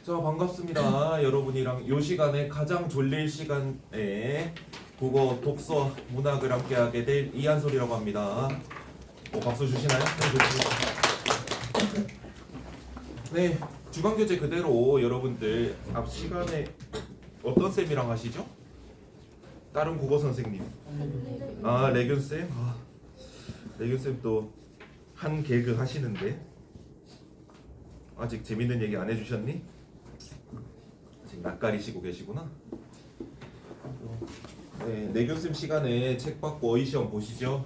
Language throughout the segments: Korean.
자, 반갑습니다. 여러분이랑 요 시간에 가장 졸릴 시간에 국어, 독서, 문학을 함께하게 될 이한솔이라고 합니다. 박수 주시나요? 네, 좋습니다. 네, 주간교재 그대로 여러분들 앞 시간에 어떤 쌤이랑 하시죠? 다른 국어 선생님. 레균 쌤. 레균 쌤 또 한 개그 하시는데 아직 재밌는 얘기 안 해주셨니? 아직 낯가리시고 계시구나. 네, 레균 쌤 시간에 책 받고 어휘 시험 보시죠.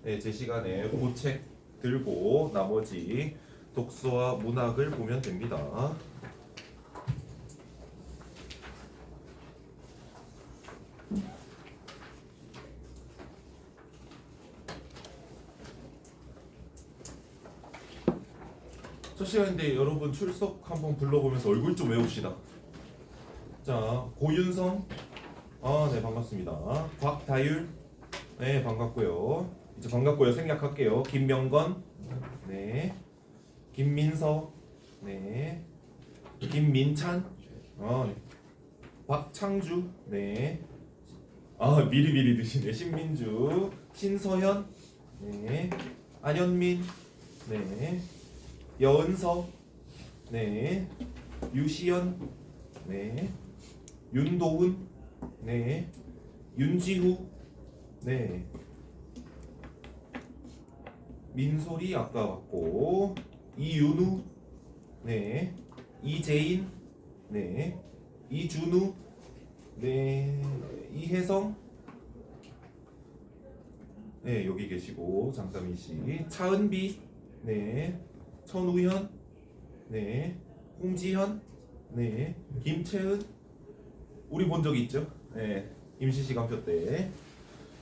네, 제 시간에 그 책 들고 나머지 독서와 문학을 보면 됩니다. 첫 시간인데 여러분 출석 한번 불러보면서 얼굴 좀 외웁시다. 자, 고윤성. 네, 반갑습니다. 곽다율. 네, 반갑고요. 이제 반갑고요 생략할게요. 김명건. 네. 김민서. 네. 김민찬. 네. 박창주. 네. 미리미리 드시네. 신민주. 신서현. 네. 안현민. 네. 여은서. 네. 유시연. 네. 윤도훈. 네. 윤지후. 네. 민솔이 아까 봤고, 이윤우. 네. 이재인. 네. 이준우. 네. 이혜성. 네, 여기 계시고 장다민 씨. 차은비. 네. 천우현. 네. 홍지현. 네. 김채은. 우리 본 적 있죠? 네. 임시시간표 때.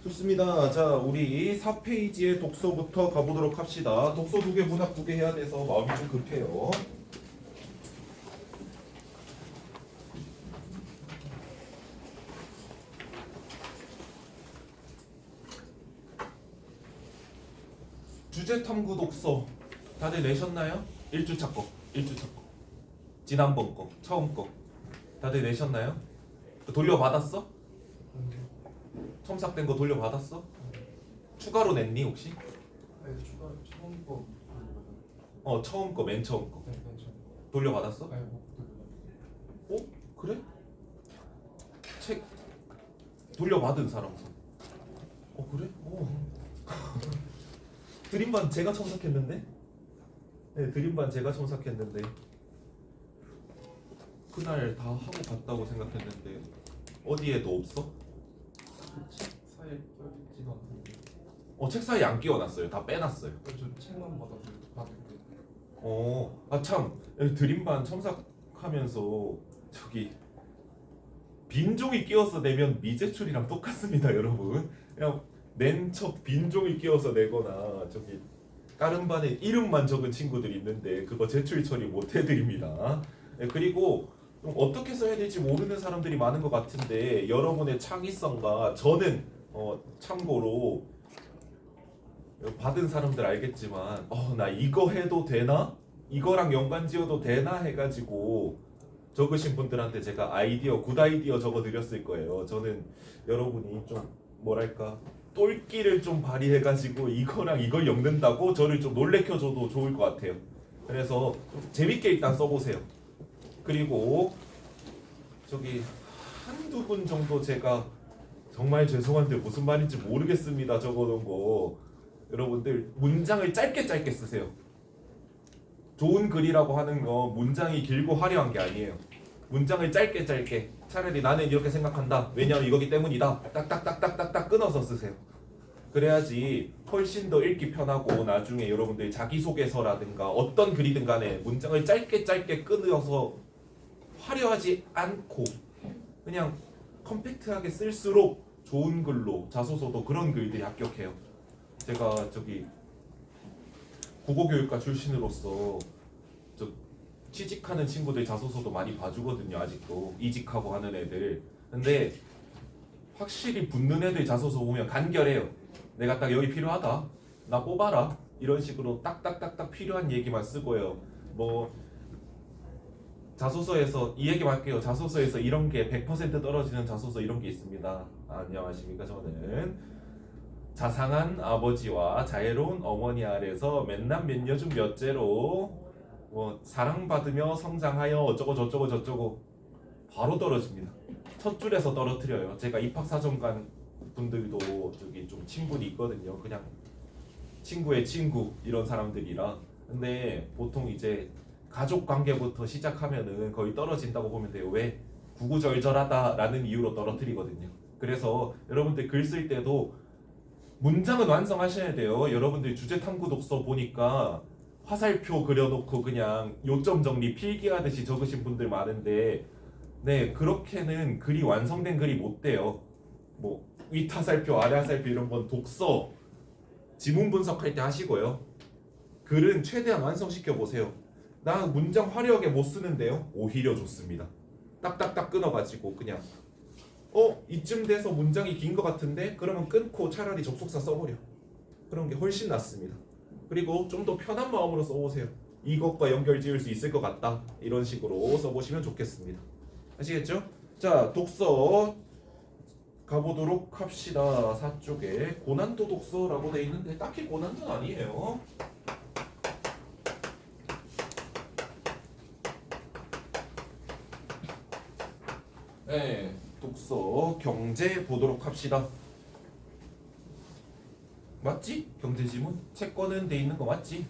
좋습니다. 자, 우리 4페이지의 독서부터 가보도록 합시다. 독서 2개, 문학 2개 해야 돼서 마음이 좀 급해요. 주제 탐구 독서 다들 내셨나요? 1주차 거, 1주차 거. 지난번 거, 처음 거. 다들 내셨나요? 돌려받았어? 첨삭된 거 돌려받았어? 추가로 냈니 혹시? 추가 처음 거 처음 거, 맨 처음 거. 네, 처음 돌려받았어? 거. 그래? 책 돌려받은 사람 손. 그래? 드림반 제가 첨삭했는데? 네, 드림반 제가 첨삭했는데 그날 다 하고 갔다고 생각했는데 어디에도 없어? 책 사이에 껴있지도 않던데. 책 사이에 안 끼워놨어요. 다 빼놨어요. 저 책만 받았는데. 참 드림반 첨삭하면서 저기 빈종이 끼워서 내면 미제출이랑 똑같습니다, 여러분. 그냥 낸 척 빈종이 끼워서 내거나 저기 다른 반에 이름만 적은 친구들이 있는데 그거 제출 처리 못 해드립니다. 그리고 좀 어떻게 써야 될지 모르는 사람들이 많은 것 같은데 여러분의 창의성과 저는 참고로 받은 사람들 알겠지만 나 이거 해도 되나? 이거랑 연관지어도 되나? 해가지고 적으신 분들한테 제가 굿 아이디어 적어드렸을 거예요. 저는 여러분이 좀 뭐랄까 똘끼를 좀 발휘해가지고 이거랑 이걸 엮는다고 저를 좀 놀래켜줘도 좋을 것 같아요. 그래서 재밌게 일단 써보세요. 그리고 저기 한두 분 정도 제가 정말 죄송한데 무슨 말인지 모르겠습니다 적어놓은 거 여러분들 문장을 짧게 쓰세요. 좋은 글이라고 하는 거 문장이 길고 화려한 게 아니에요. 문장을 짧게 차라리 나는 이렇게 생각한다. 왜냐하면 이거기 때문이다. 딱딱딱딱딱딱 끊어서 쓰세요. 그래야지 훨씬 더 읽기 편하고 나중에 여러분들 자기소개서라든가 어떤 글이든 간에 문장을 짧게 끊어서 화려하지 않고 그냥 컴팩트하게 쓸수록 좋은 글로 자소서도 그런 글들이 합격해요. 제가 저기 국어교육과 출신으로서 취직하는 친구들 자소서도 많이 봐주거든요. 아직도 이직하고 하는 애들. 근데 확실히 붙는 애들 자소서 보면 간결해요. 내가 딱 여기 필요하다. 나 뽑아라. 이런 식으로 딱딱딱딱 필요한 얘기만 쓰고요. 뭐 자소서에서 이 얘기만 할게요. 자소서에서 이런 게 100% 떨어지는 자소서 이런 게 있습니다. 안녕하십니까. 저는 자상한 아버지와 자애로운 어머니 아래서 맨날 몇 년 중 몇째로 뭐 사랑받으며 성장하여 어쩌고 저쩌고 저쩌고 바로 떨어집니다. 첫 줄에서 떨어뜨려요. 제가 입학사정관 분들도 저기 좀 친분이 있거든요. 그냥 친구의 친구 이런 사람들이라. 근데 보통 이제 가족 관계부터 시작하면은 거의 떨어진다고 보면 돼요. 왜? 구구절절하다라는 이유로 떨어뜨리거든요. 그래서 여러분들 글 쓸 때도 문장은 완성하셔야 돼요. 여러분들 주제 탐구 독서 보니까 화살표 그려놓고 그냥 요점 정리 필기하듯이 적으신 분들 많은데 네 그렇게는 글이 완성된 글이 못 돼요. 뭐 윗화살표 아래화살표 이런 건 독서 지문 분석할 때 하시고요. 글은 최대한 완성시켜 보세요. 나 문장 화려하게 못 쓰는데요. 오히려 좋습니다. 딱딱딱 끊어가지고 그냥 이쯤 돼서 문장이 긴 것 같은데 그러면 끊고 차라리 접속사 써버려. 그런 게 훨씬 낫습니다. 그리고 좀 더 편한 마음으로 써보세요. 이것과 연결 지을 수 있을 것 같다. 이런 식으로 써보시면 좋겠습니다. 아시겠죠? 자, 독서 가보도록 합시다. 4쪽에 고난도 독서라고 돼 있는데 딱히 고난도는 아니에요. 네, 독서 경제 보도록 합시다. 맞지? 경제 지문? 채권은 돼 있는 거 맞지?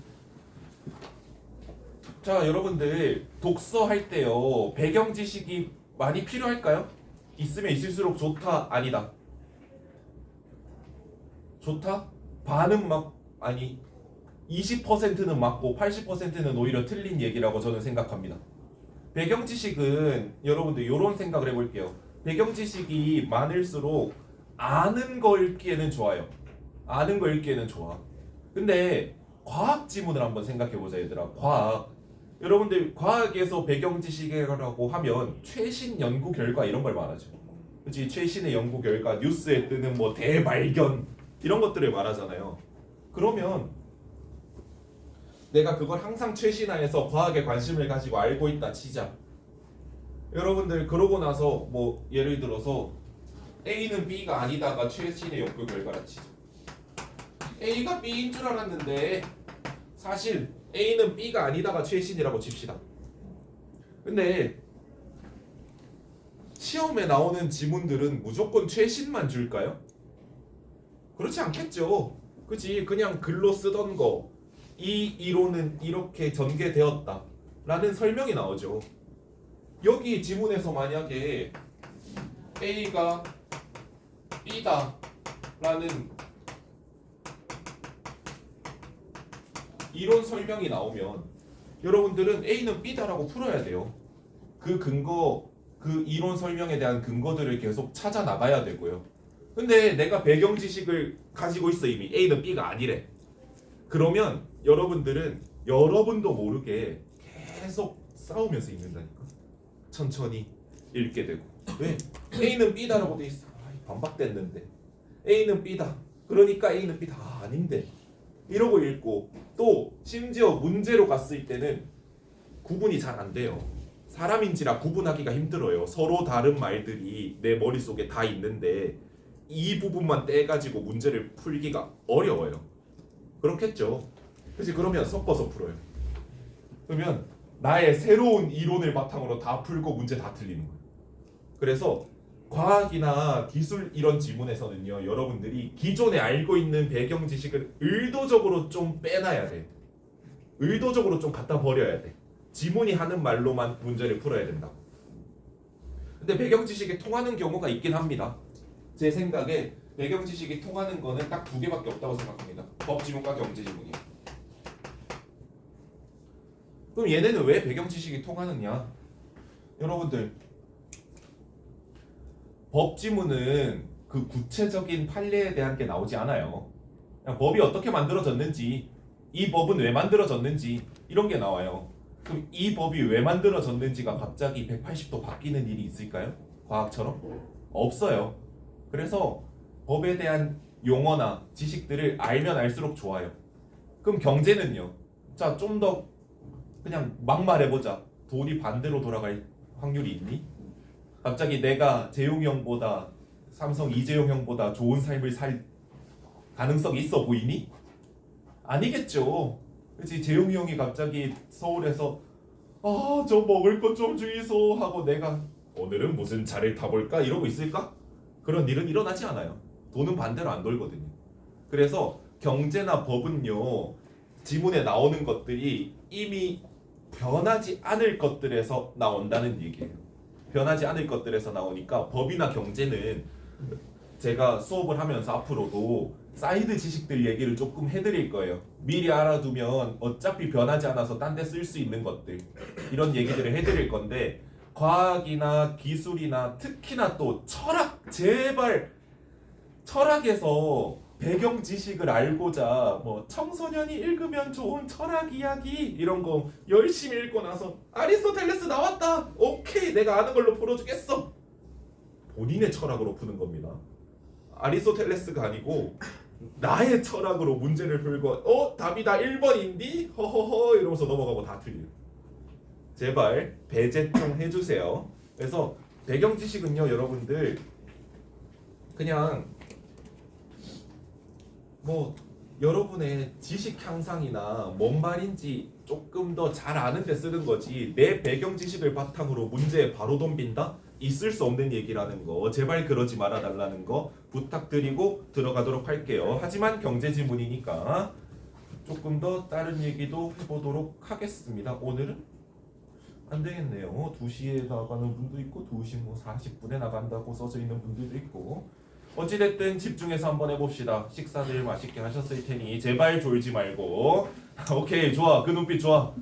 자, 여러분들 독서 할 때요 배경 지식이 많이 필요할까요? 있으면 있을수록 좋다, 아니다? 좋다? 반은 막 아니 20%는 맞고 80%는 오히려 틀린 얘기라고 저는 생각합니다. 배경 지식은 여러분들 이런 생각을 해볼게요. 배경 지식이 많을수록 아는 거 읽기에는 좋아요. 아는 거 읽기에는 좋아. 근데 과학 지문을 한번 생각해보자 얘들아. 과학. 여러분들 과학에서 배경 지식이라고 하면 최신 연구 결과 이런 걸 말하죠. 그치? 최신의 연구 결과, 뉴스에 뜨는 뭐 대발견 이런 것들을 말하잖아요. 그러면 내가 그걸 항상 최신화해서 과학에 관심을 가지고 알고 있다 치자. 여러분들 그러고 나서 뭐 예를 들어서 A는 B가 아니다가 최신의 연구 결과라 치자. A가 B인 줄 알았는데 사실 A는 B가 아니다가 최신이라고 칩시다. 근데 시험에 나오는 지문들은 무조건 최신만 줄까요? 그렇지 않겠죠. 그치? 그냥 글로 쓰던 거 이 이론은 이렇게 전개되었다 라는 설명이 나오죠. 여기 지문에서 만약에 A가 B다 라는 이론 설명이 나오면 여러분들은 A는 B다라고 풀어야 돼요. 그 근거, 그 이론 설명에 대한 근거들을 계속 찾아 나가야 되고요. 근데 내가 배경 지식을 가지고 있어 이미 A는 B가 아니래. 그러면 여러분들은 여러분도 모르게 계속 싸우면서 읽는다니까. 천천히 읽게 되고. 왜? A는 B다라고 돼 있어. 반박됐는데. A는 B다. 그러니까 A는 B다. 아닌데. 이러고 읽고 또 심지어 문제로 갔을 때는 구분이 잘 안 돼요. 사람인지라 구분하기가 힘들어요. 서로 다른 말들이 내 머릿속에 다 있는데 이 부분만 떼가지고 문제를 풀기가 어려워요. 그렇겠죠. 그치? 그러면 섞어서 풀어요. 그러면 나의 새로운 이론을 바탕으로 다 풀고 문제 다 틀리는 거예요. 그래서 과학이나 기술 이런 지문에서는요 여러분들이 기존에 알고 있는 배경 지식을 의도적으로 좀 빼놔야 돼. 의도적으로 좀 갖다 버려야 돼. 지문이 하는 말로만 문제를 풀어야 된다고. 근데 배경 지식이 통하는 경우가 있긴 합니다. 제 생각에 배경 지식이 통하는 거는 딱 두 개밖에 없다고 생각합니다. 법 지문과 경제 지문이. 그럼 얘네는 왜 배경 지식이 통하느냐? 여러분들 법 지문은 그 구체적인 판례에 대한 게 나오지 않아요. 그냥 법이 어떻게 만들어졌는지, 이 법은 왜 만들어졌는지 이런 게 나와요. 그럼 이 법이 왜 만들어졌는지가 갑자기 180도 바뀌는 일이 있을까요? 과학처럼? 없어요. 그래서 법에 대한 용어나 지식들을 알면 알수록 좋아요. 그럼 경제는요? 자, 좀 더 그냥 막 말해보자. 돈이 반대로 돌아갈 확률이 있니? 갑자기 내가 재용이 형보다 삼성 이재용 형보다 좋은 삶을 살 가능성이 있어 보이니? 아니겠죠. 그치? 재용이 형이 갑자기 서울에서 저 먹을 것 좀 주이소 하고 내가 오늘은 무슨 차를 타볼까 이러고 있을까? 그런 일은 일어나지 않아요. 돈은 반대로 안 돌거든요. 그래서 경제나 법은요, 지문에 나오는 것들이 이미 변하지 않을 것들에서 나온다는 얘기예요. 변하지 않을 것들에서 나오니까 법이나 경제는 제가 수업을 하면서 앞으로도 사이드 지식들 얘기를 조금 해드릴 거예요. 미리 알아두면 어차피 변하지 않아서 딴 데 쓸 수 있는 것들, 이런 얘기들을 해드릴 건데, 과학이나 기술이나 특히나 또 철학, 제발 철학에서 배경 지식을 알고자 뭐 청소년이 읽으면 좋은 철학 이야기 이런 거 열심히 읽고 나서 아리스토텔레스 나왔다, 오케이, 내가 아는 걸로 풀어주겠어. 본인의 철학으로 푸는 겁니다. 아리스토텔레스가 아니고 나의 철학으로 문제를 풀고 답이 다 1번인디? 허허허 이러면서 넘어가고 다 틀려요. 제발 배제 좀 해주세요. 그래서 배경 지식은요, 여러분들 그냥 뭐 여러분의 지식 향상이나 뭔 말인지 조금 더 잘 아는 데 쓰는 거지, 내 배경 지식을 바탕으로 문제에 바로 덤빈다? 있을 수 없는 얘기라는 거 제발 그러지 말아 달라는 거 부탁드리고 들어가도록 할게요. 하지만 경제 지문이니까 조금 더 다른 얘기도 해보도록 하겠습니다. 오늘은 안 되겠네요. 2시에 나가는 분도 있고 2시 뭐 40분에 나간다고 써져 있는 분들도 있고, 어찌됐든 집중해서 한번 해봅시다. 식사들 맛있게 하셨을 테니 제발 졸지 말고. 오케이, 좋아. 그 눈빛 좋아.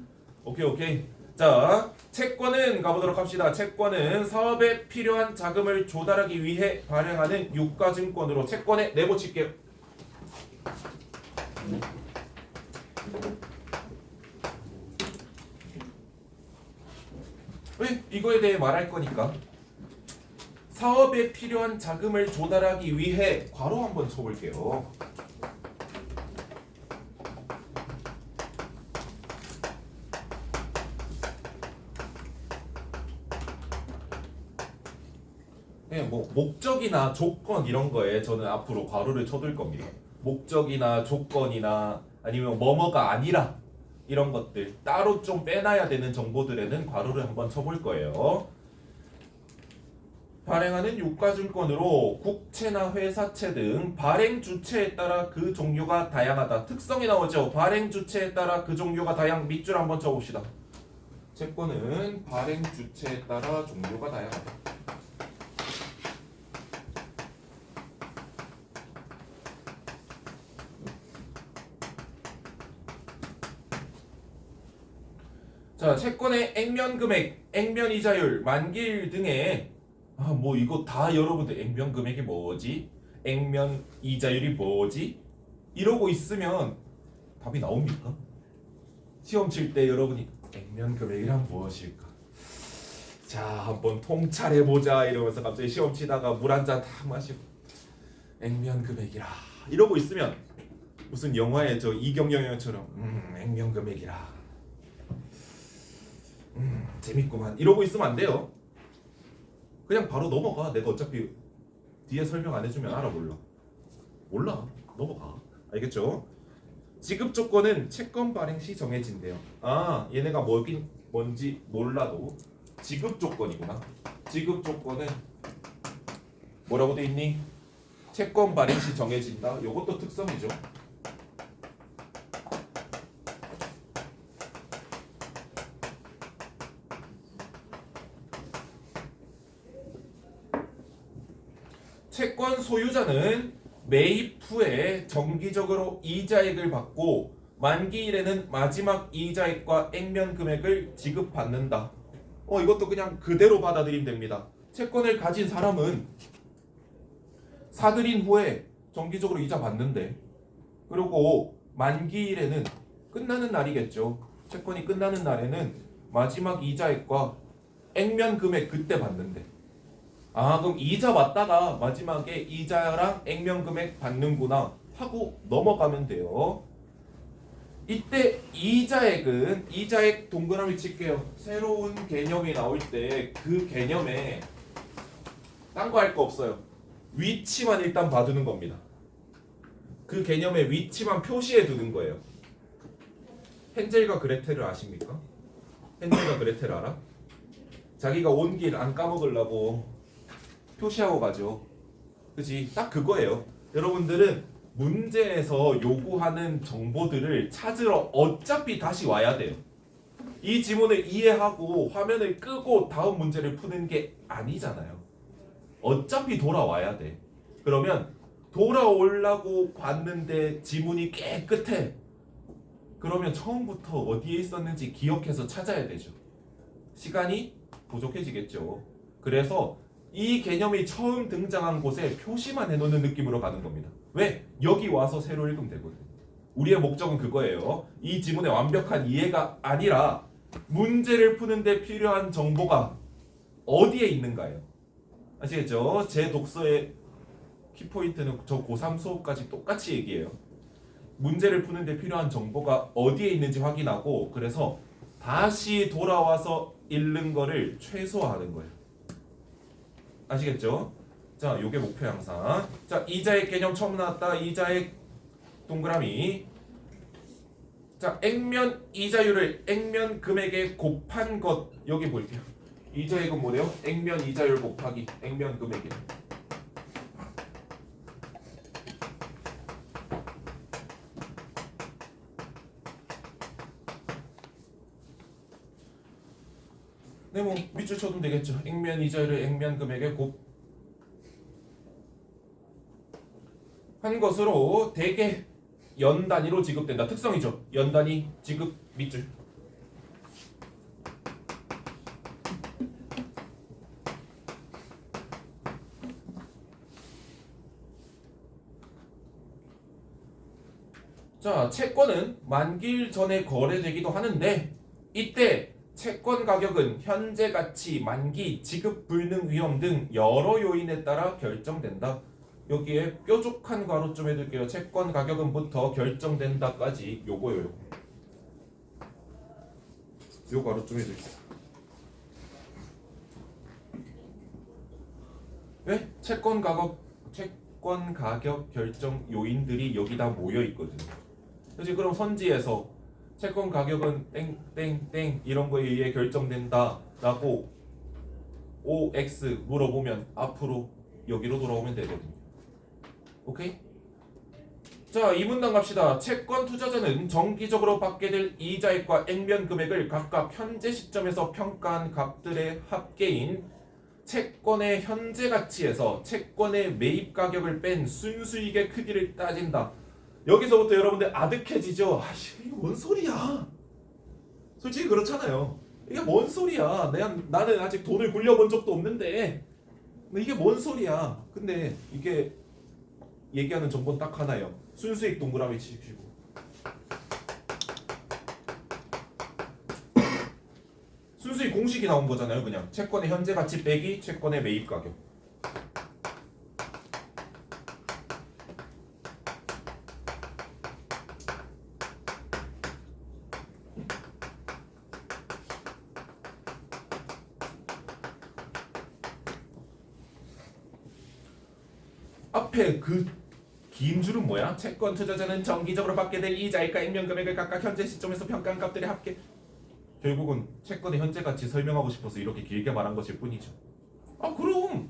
오케이. 자, 채권은 가보도록 합시다. 채권은 사업에 필요한 자금을 조달하기 위해 발행하는 유가증권으로 채권에 내보칠게요. 왜? 이거에 대해 말할 거니까. 사업에 필요한 자금을 조달하기 위해 괄호 한번 쳐볼게요. 네, 뭐 목적이나 조건 이런 거에 저는 앞으로 괄호를 쳐둘 겁니다. 목적이나 조건이나 아니면 뭐뭐가 아니라 이런 것들 따로 좀 빼놔야 되는 정보들에는 괄호를 한번 쳐볼 거예요. 발행하는 유가증권으로 국채나 회사채 등 발행 주체에 따라 그 종류가 다양하다. 특성이 나오죠. 발행 주체에 따라 그 종류가 밑줄 한번 쳐봅시다. 채권은 발행 주체에 따라 종류가 다양하다. 자, 채권의 액면 금액, 액면 이자율, 만기일 등의 뭐 이거 다 여러분들 액면 금액이 뭐지? 액면 이자율이 뭐지? 이러고 있으면 답이 나옵니까? 시험 칠 때 여러분이 액면 금액이란 무엇일까? 자, 한번 통찰해 보자 이러면서 갑자기 시험 치다가 물 한 잔 딱 마시고 액면 금액이라 이러고 있으면 무슨 영화의 저 이경영 형처럼 액면 금액이라 재밌구만 이러고 있으면 안 돼요. 그냥 바로 넘어가. 내가 어차피 뒤에 설명 안 해주면 알아. 몰라 넘어가. 알겠죠? 지급 조건은 채권 발행 시 정해진대요. 얘네가 뭔지 몰라도 지급 조건이구나. 지급 조건은 뭐라고 돼 있니? 채권 발행 시 정해진다. 요것도 특성이죠. 채권 소유자는 매입 후에 정기적으로 이자액을 받고 만기일에는 마지막 이자액과 액면 금액을 지급받는다. 이것도 그냥 그대로 받아들이면 됩니다. 채권을 가진 사람은 사들인 후에 정기적으로 이자 받는데, 그리고 만기일에는 끝나는 날이겠죠. 채권이 끝나는 날에는 마지막 이자액과 액면 금액 그때 받는데, 그럼 이자 받다가 마지막에 이자랑 액면 금액 받는구나 하고 넘어가면 돼요. 이때 이자액 동그라미 칠게요. 새로운 개념이 나올 때 그 개념에 딴 거 할 거 없어요. 위치만 일단 봐두는 겁니다. 그 개념의 위치만 표시해 두는 거예요. 헨젤과 그레텔을 아십니까? 헨젤과 그레텔 알아? 자기가 온 길 안 까먹으려고 표시하고 가죠. 그치? 딱 그거예요. 여러분들은 문제에서 요구하는 정보들을 찾으러 어차피 다시 와야 돼요. 이 지문을 이해하고 화면을 끄고 다음 문제를 푸는 게 아니잖아요. 어차피 돌아와야 돼. 그러면 돌아오려고 봤는데 지문이 깨끗해. 그러면 처음부터 어디에 있었는지 기억해서 찾아야 되죠. 시간이 부족해지겠죠. 그래서 이 개념이 처음 등장한 곳에 표시만 해놓는 느낌으로 가는 겁니다. 왜? 여기 와서 새로 읽으면 되거든. 우리의 목적은 그거예요. 이 지문의 완벽한 이해가 아니라 문제를 푸는데 필요한 정보가 어디에 있는가요? 아시겠죠? 제 독서의 키포인트는 저 고3 수업까지 똑같이 얘기해요. 문제를 푸는데 필요한 정보가 어디에 있는지 확인하고 그래서 다시 돌아와서 읽는 거를 최소화하는 거예요. 아시겠죠? 자, 요게 목표 항상. 자, 이자액 개념 처음 나왔다. 이자액 동그라미. 자, 액면 이자율을 액면 금액에 곱한 것 여기 볼게요. 이자액은 뭐래요? 액면 이자율 곱하기 액면 금액이래. 네, 뭐 밑줄 쳐도 되겠죠. 액면 이자율을 액면 금액에 곱한 것으로 대개 연 단위로 지급된다. 특성이죠. 연 단위 지급 밑줄. 자, 채권은 만기일 전에 거래되기도 하는데 이때 채권 가격은 현재 가치, 만기, 지급 불능 위험 등 여러 요인에 따라 결정된다. 여기에 뾰족한 괄호 좀 해둘게요. 채권 가격은부터 결정된다까지 요거요. 요 괄호 좀 해둘게요. 왜? 채권 가격 결정 요인들이 여기다 모여 있거든요. 그렇지? 그럼 선지에서 채권 가격은 땡땡땡 이런 거에 의해 결정된다라고 OX 물어보면 앞으로 여기로 돌아오면 되거든요. 오케이? 자, 이 문단 갑시다. 채권 투자자는 정기적으로 받게 될 이자액과 액면 금액을 각각 현재 시점에서 평가한 값들의 합계인 채권의 현재 가치에서 채권의 매입 가격을 뺀 순수익의 크기를 따진다. 여기서부터 여러분들 아득해지죠. 아씨, 이거 뭔 소리야? 솔직히 그렇잖아요. 이게 뭔 소리야? 나는 아직 돈을 굴려본 적도 없는데 이게 뭔 소리야? 근데 이게 얘기하는 정보는 딱 하나예요. 순수익 동그라미 치시고. 순수익 공식이 나온 거잖아요. 그냥 채권의 현재 가치 빼기 채권의 매입 가격. 앞에 그 긴 줄은 뭐야? 채권 투자자는 정기적으로 받게 될 이자액과 액면 금액을 각각 현재 시점에서 평가한 값들의 합계. 결국은 채권의 현재 가치 설명하고 싶어서 이렇게 길게 말한 것일 뿐이죠. 아, 그럼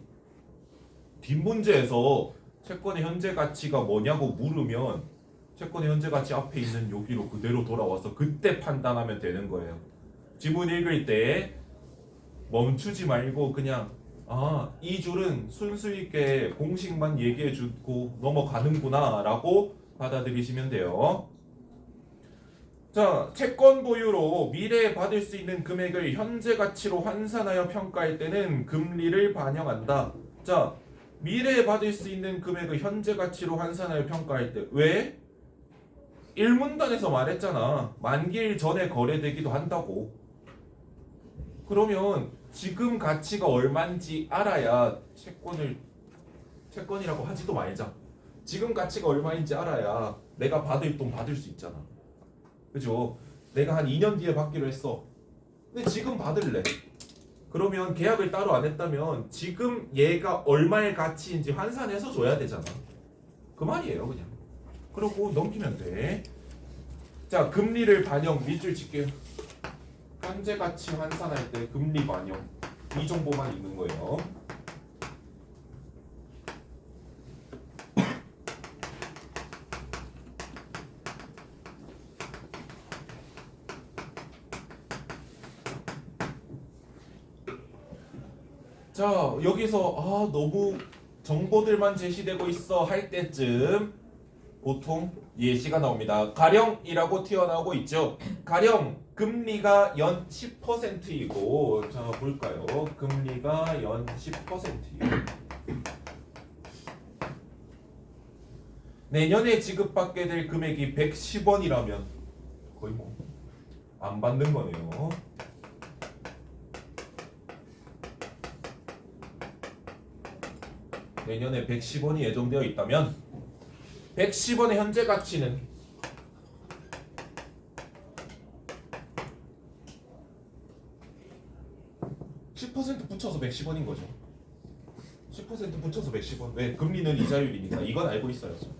뒷문제에서 채권의 현재 가치가 뭐냐고 물으면 채권의 현재 가치 앞에 있는 여기로 그대로 돌아와서 그때 판단하면 되는 거예요. 지문 읽을 때 멈추지 말고 그냥 이 줄은 순수익의 공식만 얘기해주고 넘어가는구나 라고 받아들이시면 돼요. 자, 채권 보유로 미래에 받을 수 있는 금액을 현재 가치로 환산하여 평가할 때는 금리를 반영한다. 자, 미래에 받을 수 있는 금액을 현재 가치로 환산하여 평가할 때 왜? 1문단에서 말했잖아. 만기일 전에 거래되기도 한다고. 그러면 지금 가치가 얼마인지 알아야 채권이라고 하지도 말자. 지금 가치가 얼마인지 알아야 내가 받을 돈 받을 수 있잖아. 그죠? 내가 한 2년 뒤에 받기로 했어. 근데 지금 받을래. 그러면 계약을 따로 안 했다면 지금 얘가 얼마의 가치인지 환산해서 줘야 되잖아. 그 말이에요, 그냥. 그러고 넘기면 돼. 자, 금리를 반영 밑줄 칠게요. 현재 가치 환산할 때 금리 반영 이 정보만 있는 거예요. 자, 여기서 너무 정보들만 제시되고 있어 할 때쯤 보통 예시가 나옵니다. 가령이라고 튀어나오고 있죠. 가령 금리가 연 10%이고 자 볼까요? 금리가 연 10%예요. 내년에 지급받게 될 금액이 110원이라면 거의 뭐 안 받는 거네요. 내년에 110원이 예정되어 있다면 110원의 현재 가치는 10% 붙여서 110원인 거죠. 10% 붙여서 110원. 왜? 금리는 이자율이니까. 이건 알고 있어야죠.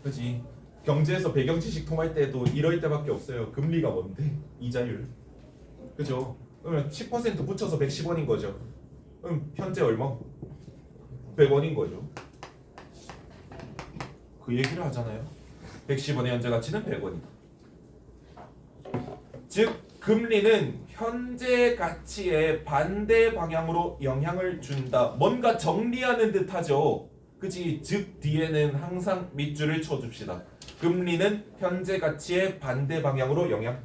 그렇지. 경제에서 배경 지식 통할 때도 이럴 때밖에 없어요. 금리가 뭔데? 이자율. 그죠? 그러면 10% 붙여서 110원인 거죠. 그럼 현재 얼마? 100원인 거죠. 그 얘기를 하잖아요. 110원의 현재 가치는 100원이다. 즉 금리는 현재 가치에 반대 방향으로 영향을 준다. 뭔가 정리하는 듯하죠. 그치? 즉 뒤에는 항상 밑줄을 쳐줍시다. 금리는 현재 가치에 반대 방향으로 영향.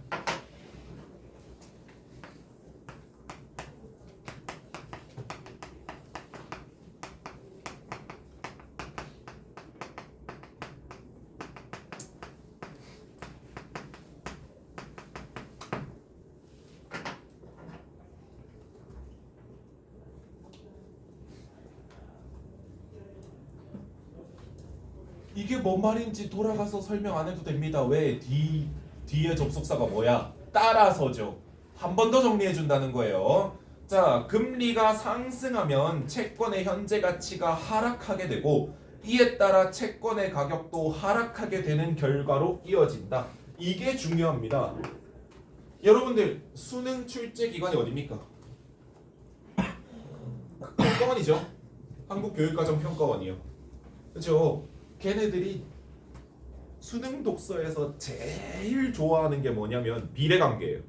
이게 뭔 말인지 돌아가서 설명 안 해도 됩니다. 왜? 뒤에 접속사가 뭐야? 따라서죠. 한 번 더 정리해 준다는 거예요. 자, 금리가 상승하면 채권의 현재 가치가 하락하게 되고 이에 따라 채권의 가격도 하락하게 되는 결과로 이어진다. 이게 중요합니다. 여러분들 수능 출제 기관이 어디입니까? 평가원이죠. 한국교육과정평가원이요. 그렇죠? 걔네들이 수능 독서에서 제일 좋아하는 게 뭐냐면 비례관계예요.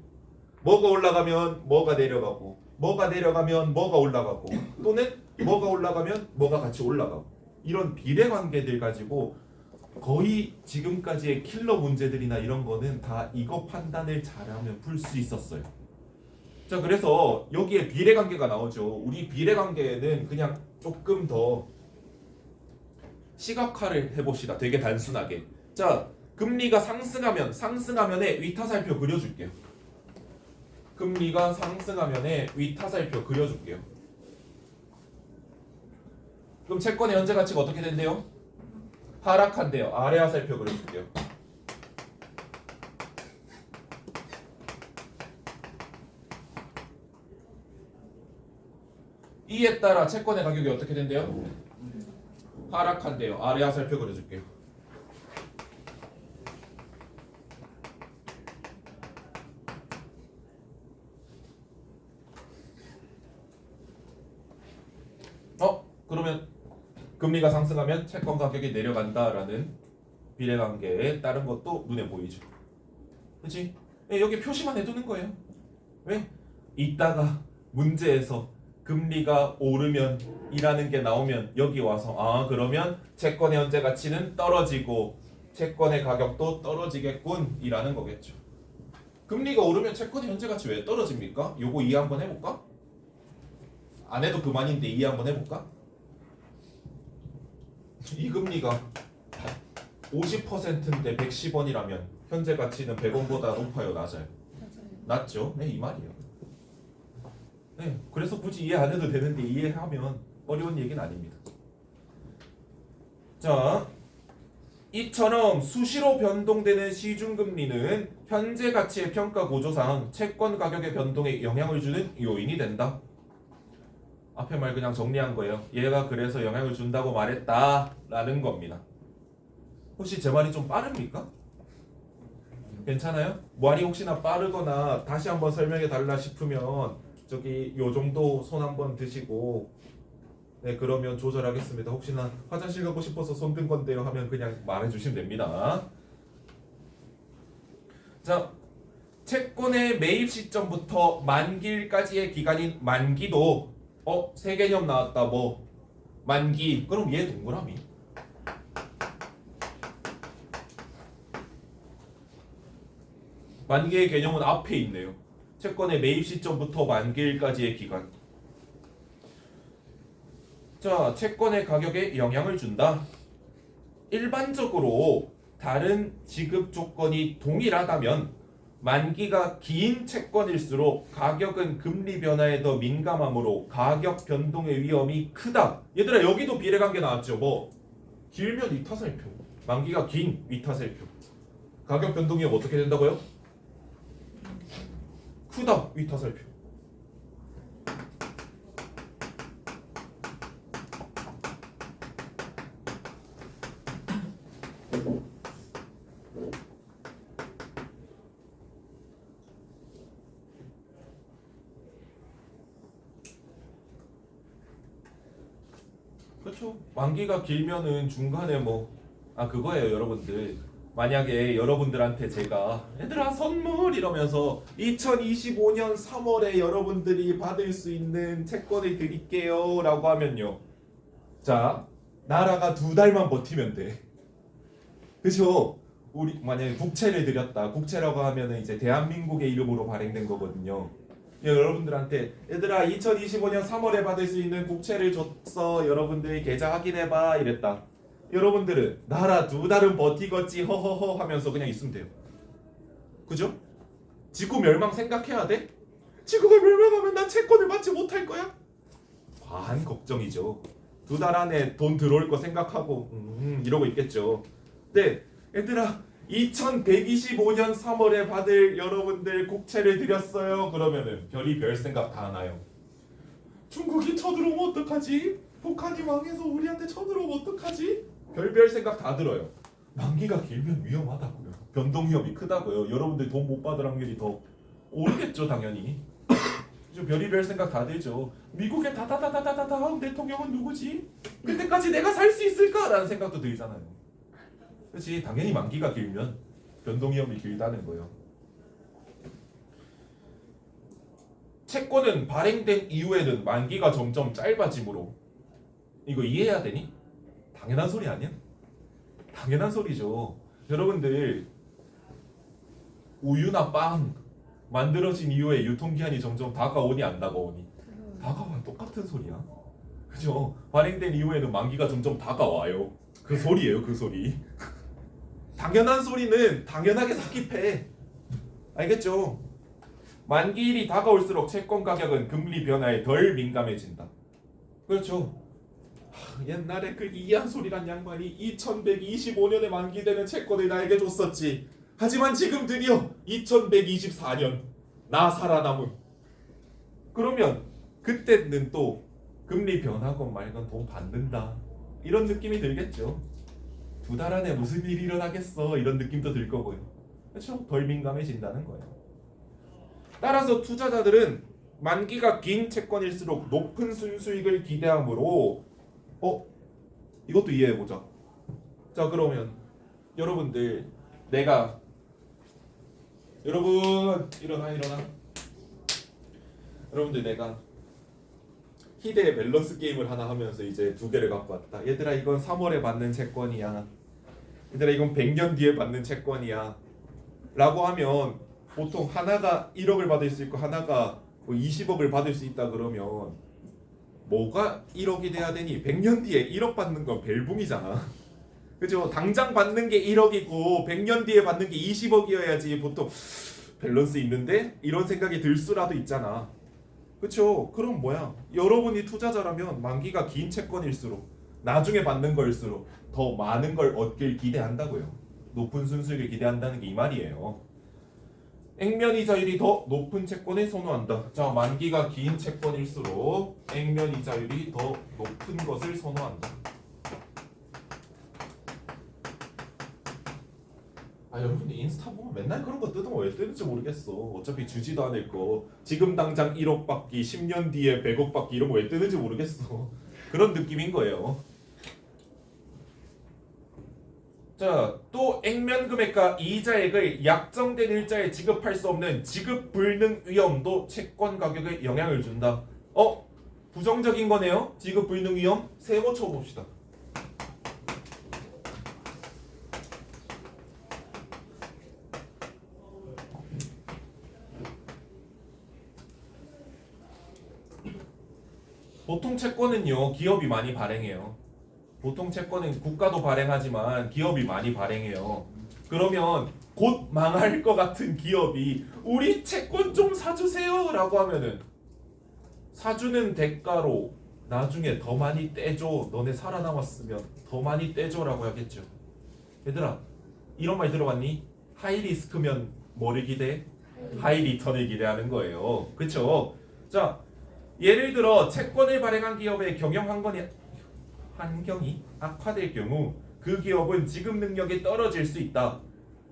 뭐가 올라가면 뭐가 내려가고 뭐가 내려가면 뭐가 올라가고 또는 뭐가 올라가면 뭐가 같이 올라가고 이런 비례관계들 가지고 거의 지금까지의 킬러 문제들이나 이런 거는 다 이거 판단을 잘하면 풀 수 있었어요. 자, 그래서 여기에 비례관계가 나오죠. 우리 비례관계는 그냥 조금 더 시각화를 해봅시다. 되게 단순하게. 자, 금리가 상승하면의 위타살표 그려줄게요. 금리가 상승하면의 위타살표 그려줄게요. 그럼 채권의 현재 가치가 어떻게 된대요? 하락한대요. 아래 하살표 그려줄게요. 이에 따라 채권의 가격이 어떻게 된대요? 하락한대요. 아래 하살표 그려줄게요. 그러면 금리가 상승하면 채권 가격이 내려간다라는 비례관계에 따른 것도 눈에 보이죠. 그렇지? 여기 표시만 해두는 거예요. 왜? 이따가 문제에서 금리가 오르면 이라는 게 나오면 여기 와서 그러면 채권의 현재 가치는 떨어지고 채권의 가격도 떨어지겠군 이라는 거겠죠. 금리가 오르면 채권의 현재 가치 왜 떨어집니까? 요거 이해 한번 해볼까? 안 해도 그만인데 이해 한번 해볼까? 이 금리가 50%인데 110원이라면 현재 가치는 100원보다 높아요, 낮아요? 낮죠? 네, 이 말이에요. 네, 그래서 굳이 이해 안 해도 되는데 이해하면 어려운 얘기는 아닙니다. 자, 이처럼 수시로 변동되는 시중금리는 현재 가치의 평가 구조상 채권 가격의 변동에 영향을 주는 요인이 된다. 앞에 말 그냥 정리한 거예요. 얘가 그래서 영향을 준다고 말했다라는 겁니다. 혹시 제 말이 좀 빠릅니까? 괜찮아요? 말이 혹시나 빠르거나 다시 한번 설명해 달라 싶으면 저기 요 정도 손 한번 드시고 네 그러면 조절하겠습니다. 혹시나 화장실 가고 싶어서 손 든 건데요 하면 그냥 말해 주시면 됩니다. 자, 채권의 매입 시점부터 만기일까지의 기간인 만기도 새 개념 나왔다. 뭐 만기. 그럼 얘 동그라미. 만기의 개념은 앞에 있네요. 채권의 매입 시점부터 만기일까지의 기간. 자, 채권의 가격에 영향을 준다. 일반적으로 다른 지급 조건이 동일하다면 만기가 긴 채권일수록 가격은 금리 변화에 더 민감하므로 가격 변동의 위험이 크다. 얘들아 여기도 비례관계 나왔죠. 뭐 길면 이타살표, 만기가 긴 이타살표. 가격 변동이 어떻게 된다고요? 크다 이타살표. 그렇죠. 만기가 길면은 중간에 그거예요, 여러분들. 만약에 여러분들한테 제가 얘들아 선물 이러면서 2025년 3월에 여러분들이 받을 수 있는 채권을 드릴게요 라고 하면요. 자, 나라가 2달만 버티면 돼. 그죠? 우리 만약에 국채를 드렸다. 국채라고 하면은 이제 대한민국의 이름으로 발행된 거거든요. 여러분들한테 얘들아 2025년 3월에 받을 수 있는 국채를 줬어. 여러분들이 계좌 확인해봐 이랬다. 여러분들은 나라 2달은 버티겠지 허허허 하면서 그냥 있으면 돼요. 그죠? 지구 멸망 생각해야 돼? 지구가 멸망하면 난 채권을 받지 못할 거야? 과한 걱정이죠. 2달 안에 돈 들어올 거 생각하고 이러고 있겠죠. 네, 얘들아 2125년 3월에 받을 여러분들 국채를 드렸어요. 그러면은 별이 별 생각 다 나요. 중국이 쳐들어오면 어떡하지? 북한이 망해서 우리한테 쳐들어오면 어떡하지? 별별 생각 다 들어요. 만기가 길면 위험하다고요. 변동 위험이 크다고요. 여러분들 돈 못 받을 확률이 더 오르겠죠, 당연히. 별의별 생각 다 들죠. 미국의 다다다다다다다음 대통령은 누구지? 그때까지 내가 살 수 있을까라는 생각도 들잖아요. 그렇지, 당연히 만기가 길면 변동 위험이 길다는 거예요. 채권은 발행된 이후에는 만기가 점점 짧아지므로 이거 이해해야 되니? 당연한 소리 아니야? 당연한 소리죠. 여러분들 우유나 빵 만들어진 이후에 유통기한이 점점 다가오니 안 다가오니? 다가와. 똑같은 소리야. 그죠? 발행된 이후에는 만기가 점점 다가와요. 그 소리예요, 그 소리. 당연한 소리는 당연하게 스킵해. 알겠죠? 만기일이 다가올수록 채권 가격은 금리 변화에 덜 민감해진다. 그렇죠? 옛날에 그 이한 소리란 양반이 2125년에 만기되는 채권을 나에게 줬었지. 하지만 지금 드디어 2124년 나 살아남은. 그러면 그때는 또 금리 변하건 말건 돈 받는다 이런 느낌이 들겠죠. 2달 안에 무슨 일이 일어나겠어 이런 느낌도 들 거고요. 그렇죠? 덜 민감해진다는 거예요. 따라서 투자자들은 만기가 긴 채권일수록 높은 순수익을 기대하므로 이것도 이해해보자. 자, 그러면 여러분들 여러분 일어나. 여러분들 내가 희대의 밸런스 게임을 하나 하면서 이제 2개를 갖고 왔다. 얘들아 이건 3월에 받는 채권이야. 얘들아 이건 100년 뒤에 받는 채권이야 라고 하면 보통 하나가 1억을 받을 수 있고 하나가 20억을 받을 수 있다. 그러면 뭐가 1억이 돼야 되니? 100년 뒤에 1억 받는 건 벨붕이잖아. 그죠? 당장 받는 게 1억이고 100년 뒤에 받는 게 20억이어야지 보통 밸런스 있는데 이런 생각이 들 수라도 있잖아. 그쵸? 그럼 뭐야? 여러분이 투자자라면 만기가 긴 채권일수록 나중에 받는 걸수록 더 많은 걸 얻길 기대한다고요. 높은 순수익을 기대한다는 게 이 말이에요. 액면 이자율이 더 높은 채권을 선호한다. 자, 만기가 긴 채권일수록 액면 이자율이 더 높은 것을 선호한다. 아, 여러분들 인스타 보면 맨날 그런 거 뜯으면 왜 뜯는지 모르겠어. 어차피 주지도 않을 거. 지금 당장 1억 받기, 10년 뒤에 100억 받기 이런 거 왜 뜯는지 모르겠어. 그런 느낌인 거예요. 자, 또 액면 금액과 이자액을 약정된 일자에 지급할 수 없는 지급 불능 위험도 채권 가격에 영향을 준다. 부정적인 거네요. 지급 불능 위험. 세모 쳐봅시다. 보통 채권은요, 기업이 많이 발행해요. 보통 채권은 국가도 발행하지만 기업이 많이 발행해요. 그러면 곧 망할 것 같은 기업이 우리 채권 좀 사주세요 라고 하면은 사주는 대가로 나중에 더 많이 떼줘. 너네 살아남았으면 더 많이 떼줘 라고 하겠죠. 얘들아, 이런 말 들어봤니? 하이 리스크면 뭐를 기대해? 하이 리턴을 기대하는 거예요. 그쵸? 자, 예를 들어 채권을 발행한 기업의 경영 환경이 악화될 경우 그 기업은 지급 능력이 떨어질 수 있다.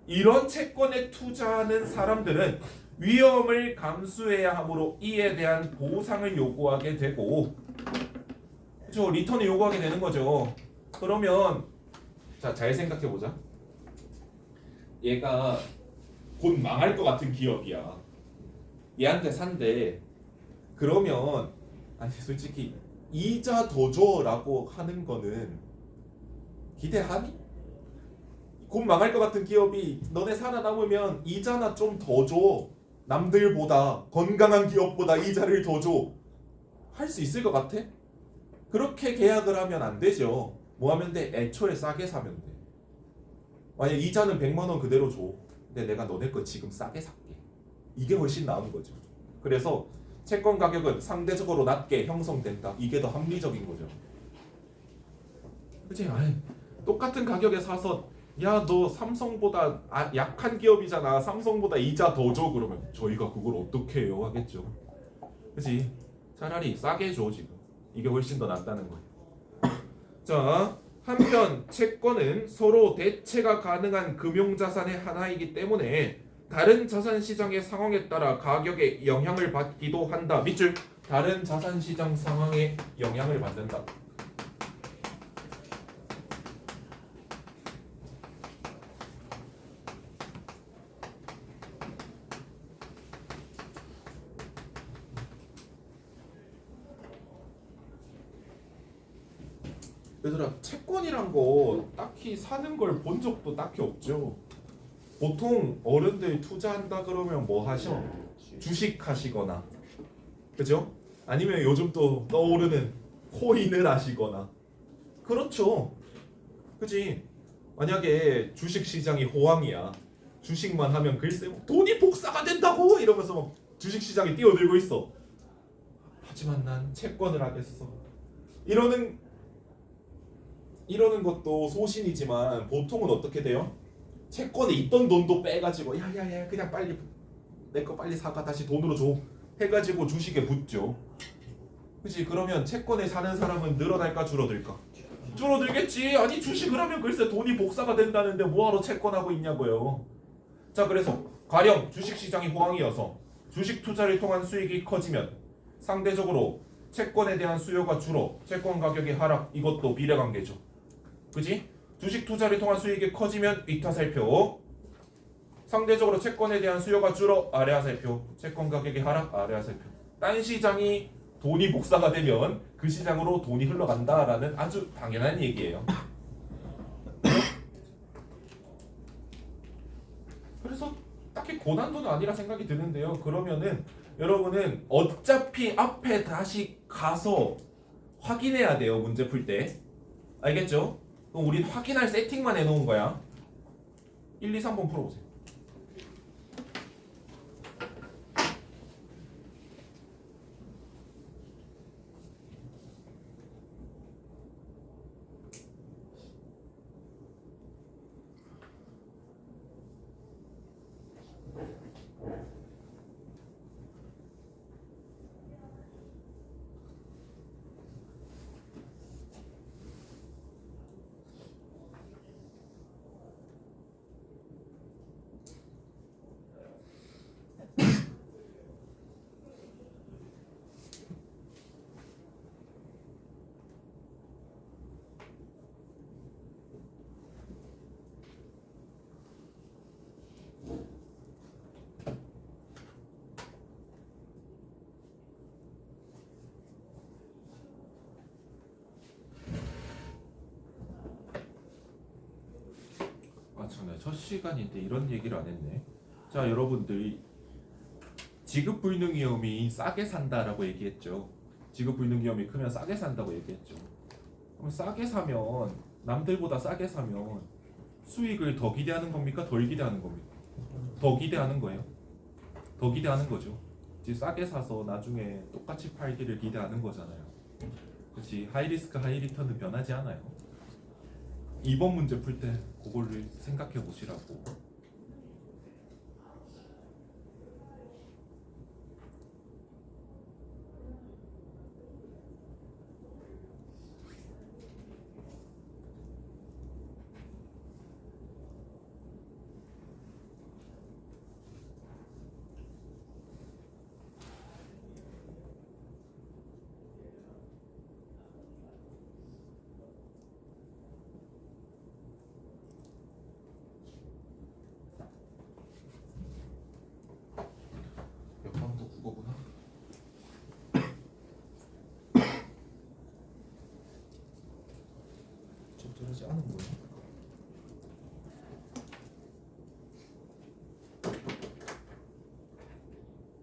이런 채권에 투자하는 사람들은 위험을 감수해야 하므로 이에 대한 보상을 요구하게 되고, 그렇죠? 리턴을 요구하게 되는 거죠. 그러면 자, 잘 생각해 보자. 얘가 곧 망할 것 같은 기업이야. 얘한테 산대. 그러면 아니 솔직히 이자 더 줘라고 하는 거는 기대하니? 곧 망할 것 같은 기업이 너네 살아남으면 이자나 좀 더 줘. 남들보다 건강한 기업보다 이자를 더 줘. 할 수 있을 것 같아? 그렇게 계약을 하면 안 되죠. 뭐 하면 돼? 애초에 싸게 사면 돼. 만약 이자는 100만 원 그대로 줘. 근데 내가 너네 거 지금 싸게 살게. 이게 훨씬 나은 거죠. 그래서 채권 가격은 상대적으로 낮게 형성된다. 이게 더 합리적인 거죠. 그치? 똑같은 가격에 사서 야, 너 삼성보다 약한 기업이잖아. 삼성보다 이자 더 줘. 그러면 저희가 그걸 어떻게 해요? 하겠죠. 그치? 차라리 싸게 줘 지금. 이게 훨씬 더 낫다는 거예요. 자, 한편 채권은 서로 대체가 가능한 금융자산의 하나이기 때문에 다른 자산 시장의 상황에 따라 가격에 영향을 받기도 한다. 밑줄. 다른 자산 시장 상황에 영향을 받는다. 얘들아, 채권이란 거 딱히 사는 걸 본 적도 딱히 없죠. 보통 어른들 투자한다 그러면 뭐 하셔? 주식 하시거나, 그죠? 아니면 요즘 또 떠오르는 코인을 하시거나. 그렇죠. 그지? 만약에 주식 시장이 호황이야. 주식만 하면 글쎄 돈이 복사가 된다고 이러면서 막 주식 시장에 뛰어들고 있어. 하지만 난 채권을 하겠어. 이러는 것도 소신이지만 보통은 어떻게 돼요? 채권에 있던 돈도 빼가지고 야야야 그냥 빨리 내 거 빨리 사가 다시 돈으로 줘 해가지고 주식에 붙죠. 그치? 그러면 채권에 사는 사람은 늘어날까 줄어들까? 줄어들겠지. 아니 주식을 하면 글쎄 돈이 복사가 된다는데 뭐하러 채권하고 있냐고요. 자, 그래서 가령 주식시장이 호황이어서 주식 투자를 통한 수익이 커지면 상대적으로 채권에 대한 수요가 줄어 채권 가격이 하락. 이것도 비례관계죠. 그지? 주식 투자를 통한 수익이 커지면 위타살표. 상대적으로 채권에 대한 수요가 줄어 아래하살표. 채권 가격이 하락 아래하살표. 딴 시장이 돈이 복사가 되면 그 시장으로 돈이 흘러간다라는 아주 당연한 얘기예요. 그래서 딱히 고난도는 아니라 생각이 드는데요. 그러면은 여러분은 어차피 앞에 다시 가서 확인해야 돼요. 문제 풀 때. 알겠죠? 그럼 우린 확인할 세팅만 해놓은 거야. 1, 2, 3번 풀어보세요. 첫 시간인데 이런 얘기를 안 했네. 자, 여러분들 지급불능위험이 싸게 산다라고 얘기했죠. 지급불능위험이 크면 싸게 산다고 얘기했죠. 그럼 싸게 사면 남들보다 싸게 사면 수익을 더 기대하는 겁니까? 덜 기대하는 겁니까? 더 기대하는 거예요. 더 기대하는 거죠. 이제 싸게 사서 나중에 똑같이 팔기를 기대하는 거잖아요. 그렇지. 하이리스크 하이리턴은 변하지 않아요. 이번 문제 풀 때 그거를 생각해 보시라고. 옆방도 국어구나. 적절하지 않은 거예요.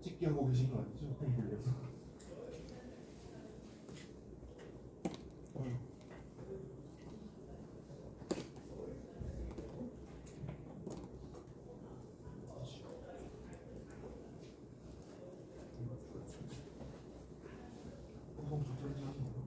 찍기 하고 계신 거 아니죠? 홈블에서. 적절하지 않은 거.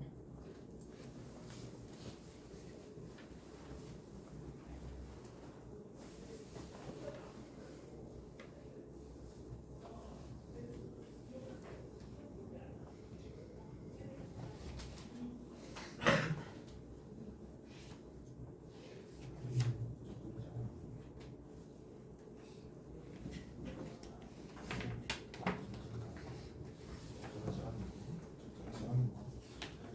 적절하지 않은 거.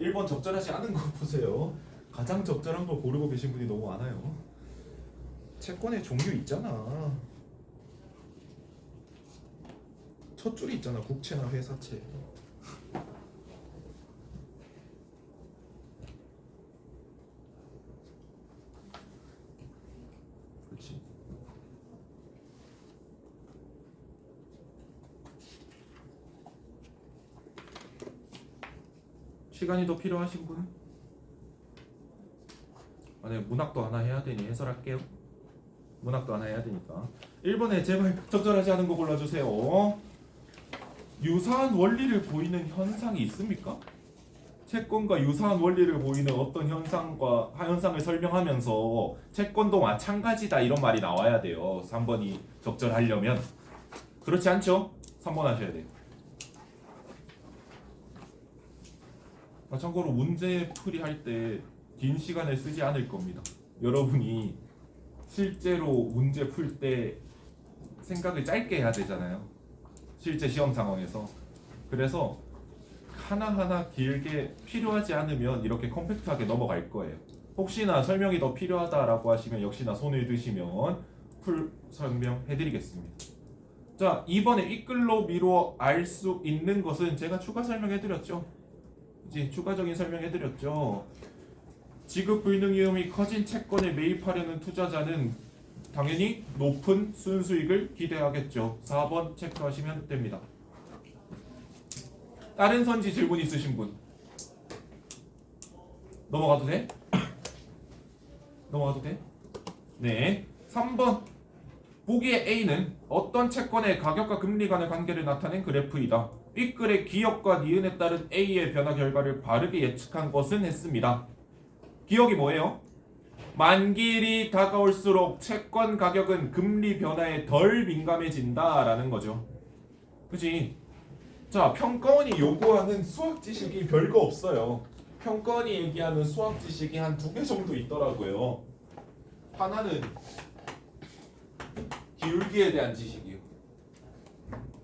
1번 적절하지 않은 거 보세요. 가장 적절한 걸 고르고 계신 분이 너무 많아요. 채권의 종류 있잖아. 첫 줄이 있잖아. 국채나 회사채. 그렇지. 시간이 더 필요하신 분? 아, 네, 문학도 하나 해야 되니 해설할게요. 문학도 하나 해야 되니까. 1번에 제발 적절하지 않은 거 골라주세요. 유사한 원리를 보이는 현상이 있습니까? 채권과 유사한 원리를 보이는 어떤 현상을 설명하면서 채권도 마찬가지다 이런 말이 나와야 돼요. 3번이 적절하려면. 그렇지 않죠? 3번 하셔야 돼요. 참고로 문제 풀이할 때 긴 시간을 쓰지 않을 겁니다. 여러분이 실제로 문제 풀 때 생각을 짧게 해야 되잖아요. 실제 시험 상황에서. 그래서 하나하나 길게 필요하지 않으면 이렇게 컴팩트하게 넘어갈 거예요. 혹시나 설명이 더 필요하다라고 하시면 역시나 손을 드시면 풀 설명해드리겠습니다. 자, 이번에 이끌로 미루어 알 수 있는 것은 제가 추가 설명해드렸죠. 이제 추가적인 설명해드렸죠. 지급 불능 위험이 커진 채권에 매입하려는 투자자는 당연히 높은 순수익을 기대하겠죠. 4번 체크하시면 됩니다. 다른 선지 질문 있으신 분? 넘어가도 돼? 넘어가도 돼? 네. 3번. 보기의 A는 어떤 채권의 가격과 금리 간의 관계를 나타낸 그래프이다. 윗글의 기억과 니은에 따른 A의 변화 결과를 바르게 예측한 것은 했습니다. 기억이 뭐예요? 만기일이 다가올수록 채권 가격은 금리 변화에 덜 민감해진다라는 거죠. 그치? 자, 평가원이 요구하는 수학 지식이 별거 없어요. 평가원이 얘기하는 수학 지식이 한 2개 정도 있더라고요. 하나는 기울기에 대한 지식이요.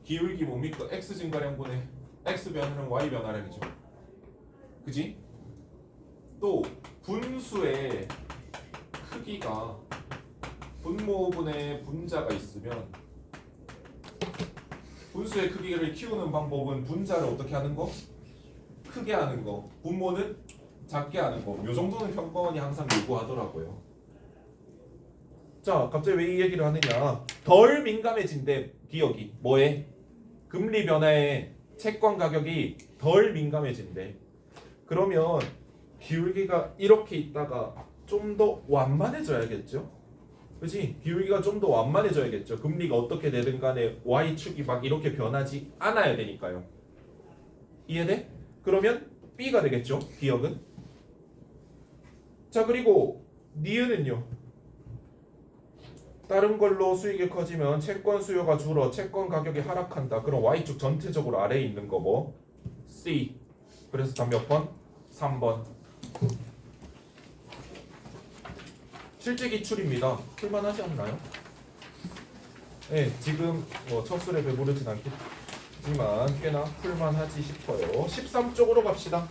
기울기 뭡니까? x 증가량분의 x 변화량 y 변화량이죠. 그지? 또 분수의 크기가 분모분의 분자가 있으면 분수의 크기를 키우는 방법은 분자를 어떻게 하는 거? 크게 하는 거. 분모는 작게 하는 거. 요 정도는 평가원이 항상 요구하더라고요. 자, 갑자기 왜 이 얘기를 하느냐? 덜 민감해진대 기억이 뭐에? 금리 변화에 채권 가격이 덜 민감해진대. 그러면 기울기가 이렇게 있다가 좀 더 완만해져야겠죠? 그치? 기울기가 좀 더 완만해져야겠죠. 금리가 어떻게 되든 간에 Y축이 막 이렇게 변하지 않아야 되니까요. 이해돼? 그러면 B가 되겠죠. 기억은. 자, 그리고 니은은요. 다른 걸로 수익이 커지면 채권 수요가 줄어 채권 가격이 하락한다. 그럼 Y축 전체적으로 아래에 있는 거 뭐? C. 그래서 답 몇 번? 3번. 실제 기출입니다. 풀만하지 않나요? 네, 지금 뭐 첫술에 배부르진 않겠지만 꽤나 풀만하지 싶어요. 13쪽으로 갑시다.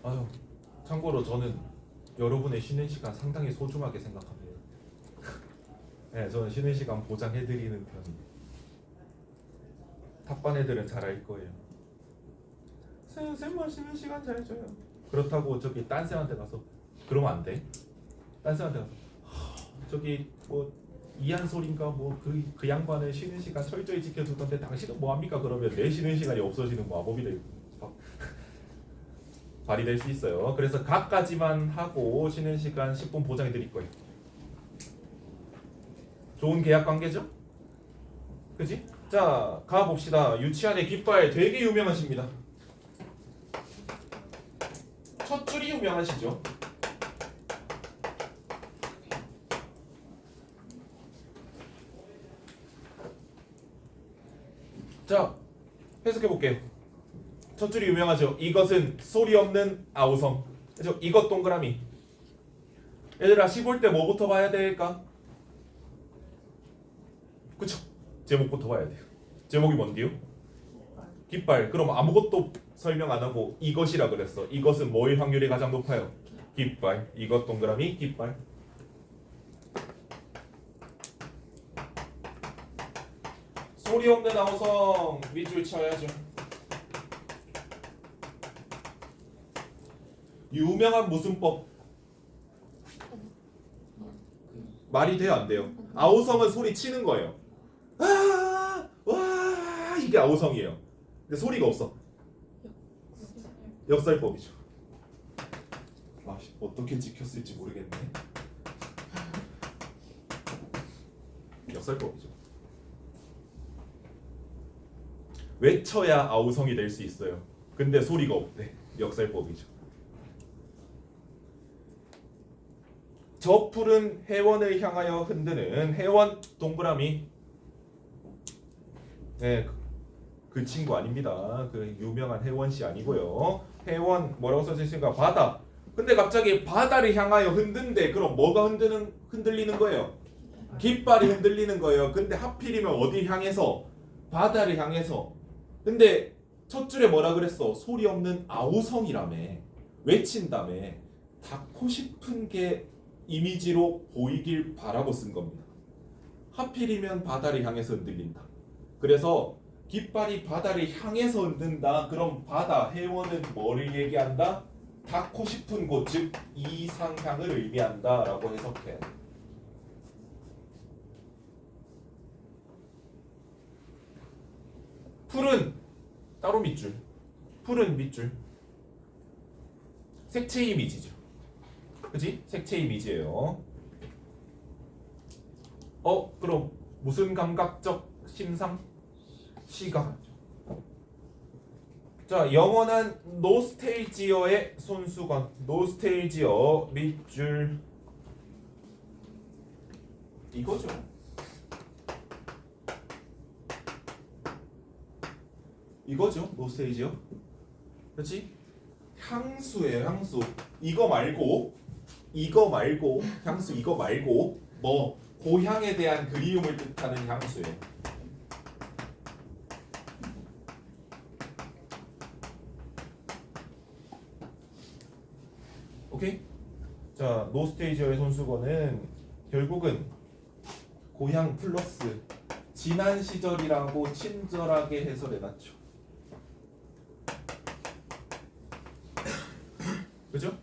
아유, 참고로 저는 여러분의 쉬는 시간 상당히 소중하게 생각합니다. 네, 저는 쉬는 시간 보장해드리는 편이에요. 탑반 애들은 잘 알 거예요. 쌤 쉬는 시간 잘 줘요. 그렇다고 저기 딴 쌤한테 가서 그러면 안 돼. 딴 쌤한테 가서 저기 뭐 이한솔인가 뭐 그 양반은 쉬는 시간 철저히 지켜주던데 당신은 뭐 합니까? 그러면 내 쉬는 시간이 없어지는 마법이 될 발휘될 수 있어요. 그래서 각까지만 하고 쉬는 시간 10분 보장해 드릴 거예요. 좋은 계약 관계죠? 그지? 자, 가봅시다. 유치한의 깃발 되게 유명하십니다. 첫 줄이 유명하시죠? 자, 해석해 볼게요. 첫 줄이 유명하죠. 이것은 소리 없는 아우성. 그죠? 이것 동그라미. 얘들아, 시볼 때 뭐부터 봐야 될까? 그쵸? 제목부터 봐야 돼요. 제목이 뭔데요? 깃발. 그럼 아무것도 설명 안 하고 이것이라 그랬어. 이것은 뭐의 확률이 가장 높아요? 깃발. 이것 동그라미 깃발. 소리 없는 아우성 밑줄 쳐야죠. 유명한 무슨 법? 말이 돼요, 안 돼요? 아우성은 소리 치는 거예요. 아, 와, 이게 아우성이에요. 근데 소리가 없어. 역설법이죠. 아, 어떻게 지켰을지 모르겠네. 역설법이죠. 외쳐야 아우성이 될 수 있어요. 근데 소리가 없대. 역설법이죠. 저 푸른 해원을 향하여 흔드는 해원 동그라미. 네, 그 친구 아닙니다. 그 유명한 해원 씨 아니고요. 해원 뭐라고 써져 있으니까 바다. 근데 갑자기 바다를 향하여 흔든대. 그럼 뭐가 흔들리는 거예요? 깃발이 흔들리는 거예요. 근데 하필이면 어디 향해서? 바다를 향해서. 근데 첫 줄에 뭐라 그랬어? 소리 없는 아우성이라며. 외친다며. 닿고 싶은 게 이미지로 보이길 바라고 쓴 겁니다. 하필이면 바다를 향해서 흔들린다. 그래서 깃발이 바다를 향해서 흔든다. 그럼 바다, 해원은 뭐를 얘기한다? 닿고 싶은 곳, 즉 이상향을 의미한다 라고 해석해. 풀은 따로 밑줄. 풀은 밑줄. 색채 이미지죠. 그지? 색채 이미지예요. 그럼 무슨 감각적 심상? 시각. 자, 영원한 노스테이지어의 손수건. 노스테이지어 밑줄 이거죠. 이거죠. 노스테이지어. 그렇지? 향수예요. 향수. 이거 말고 향수 이거 말고 뭐 고향에 대한 그리움을 뜻하는 향수예요. 오케이? 자, 노스테이지어의 손수건은 결국은 고향 플러스 지난 시절이라고 친절하게 해설해놨죠. 그죠?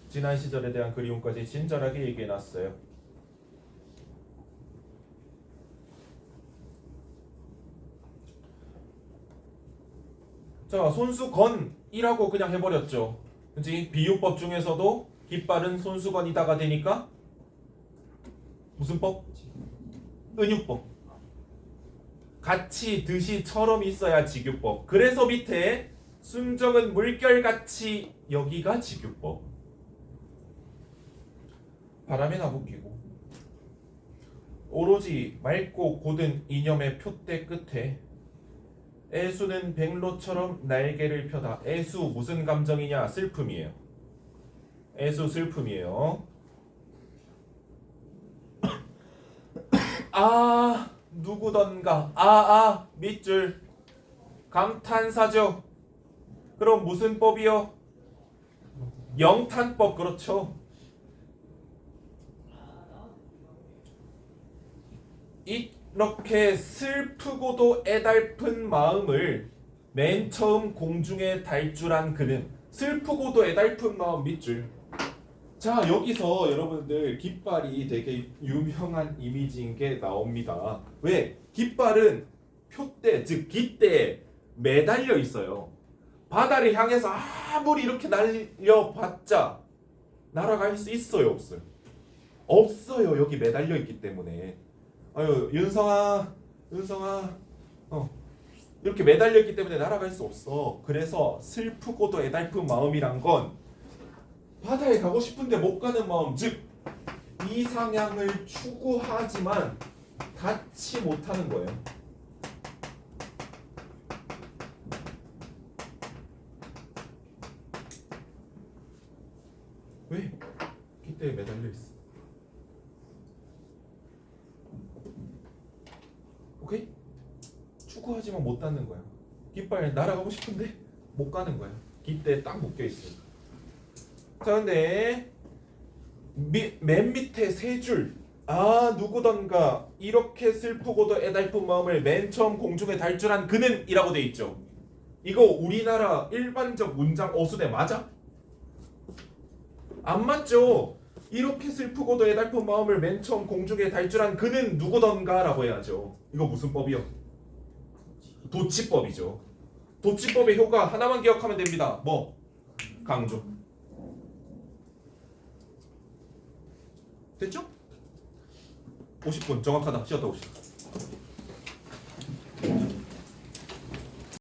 지난 시절에 대한 그리움까지 친절하게 얘기해놨어요. 자, 손수건이라고 그냥 해버렸죠. 그치? 비유법 중에서도 깃발은 손수건이다가 되니까 무슨 법? 은유법. 같이 듯이처럼 있어야 직유법. 그래서 밑에 순정은 물결같이 여기가 직유법. 바람에 나부끼고 오로지 맑고 고든 이념의 표대 끝에 애수는 백로처럼 날개를 펴다. 애수 무슨 감정이냐? 슬픔이에요. 애수 슬픔이에요. 아 누구던가 밑줄 감탄사죠. 그럼 무슨 법이요? 영탄법. 그렇죠. 이렇게 슬프고도 애달픈 마음을 맨 처음 공중에 달줄한 그는. 슬프고도 애달픈 마음 밑줄. 자, 여기서 여러분들 깃발이 되게 유명한 이미지인 게 나옵니다. 왜? 깃발은 표대, 즉 깃대에 매달려 있어요. 바다를 향해서 아무리 이렇게 날려봤자 날아갈 수 있어요, 없어요? 없어요. 여기 매달려 있기 때문에. 아유, 윤성아, 이렇게 매달려 있기 때문에 날아갈 수 없어. 그래서 슬프고도 애달픈 마음이란 건 바다에 가고 싶은데 못 가는 마음, 즉 이상향을 추구하지만 닿지 못하는 거예요. 왜? 깃대에 매달려 있어. 오케이? 추구하지만 못 닿는 거야. 깃발 날아가고 싶은데 못 가는 거야. 깃대에 딱 묶여 있어. 자, 근데 맨 밑에 세 줄. 아 누구던가 이렇게 슬프고도 애달픈 마음을 맨 처음 공중에 달줄한 그는 이라고 돼 있죠. 이거 우리나라 일반적 문장 어순에 맞아? 안 맞죠. 이렇게 슬프고도 애달픈 마음을 맨 처음 공중에 달줄한 그는 누구던가 라고 해야죠. 이거 무슨 법이요? 도치법이죠. 도치법의 효과 하나만 기억하면 됩니다. 뭐? 강조. 됐죠? 50분 정확하다. 쉬었다 옵시다.